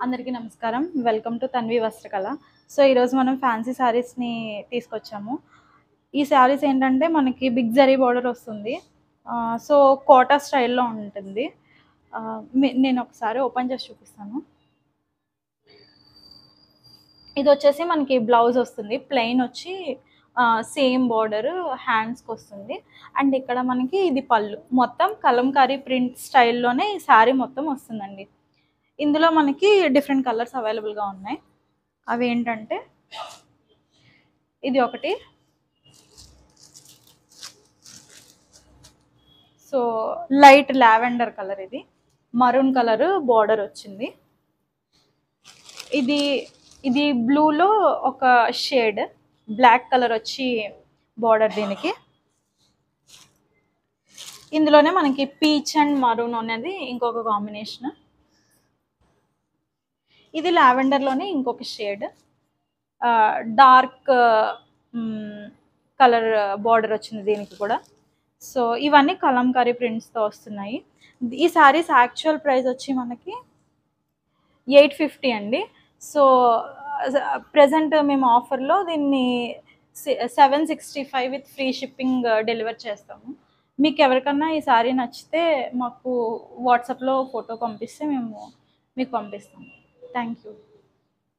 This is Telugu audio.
అందరికీ నమస్కారం. Welcome to Tanvi వస్త్రకళ. సో, ఈరోజు మనం ఫ్యాన్సీ శారీస్‌ని తీసుకొచ్చాము. ఈ శారీస్ ఏంటంటే మనకి బిగ్ జరీ బోర్డర్ వస్తుంది. సో, కోటా స్టైల్‌లో ఉంటుంది. నేను ఒకసారి ఓపెన్ చేసి చూపిస్తాను. ఇదొచ్చేసి మనకి బ్లౌజ్ వస్తుంది. ప్లెయిన్ వచ్చి సేమ్ బోర్డర్ హ్యాండ్స్‌కొస్తుంది. అండ్ ఇక్కడ మనకి ఇది పళ్ళు. మొత్తం కలంకారీ ప్రింట్ స్టైల్‌లోనే ఈ శారీ మొత్తం వస్తుందండి. ఇందులో మనకి డిఫరెంట్ కలర్స్ అవైలబుల్‌గా ఉన్నాయి. అవేంటంటే ఇది ఒకటి. సో, లైట్ లావెండర్ కలర్ ఇది. మరూన్ కలర్ బోర్డర్ వచ్చింది. ఇది ఇది బ్లూలో ఒక షేడ్ బ్లాక్ కలర్ వచ్చి బోర్డర్ దీనికి. ఇందులోనే మనకి పీచ్ అండ్ మరూన్ అనేది ఇంకొక కాంబినేషన్. ఇది లావెండర్లోనే ఇంకొక షేడ్ డార్క్ కలర్ బార్డర్ వచ్చింది దీనికి కూడా. సో, ఇవన్నీ కలంకారీ ప్రింట్స్తో వస్తున్నాయి. ఈ శారీస్ యాక్చువల్ ప్రైస్ వచ్చి మనకి 850 అండి. సో, ప్రెజెంట్ మేము ఆఫర్లో దీన్ని 765 విత్ ఫ్రీ షిప్పింగ్ డెలివర్ చేస్తాము. మీకు ఎవరికన్నా ఈ శారీ నచ్చితే మాకు వాట్సాప్లో ఫోటో పంపిస్తే మేము మీకు పంపిస్తాము. Thank you.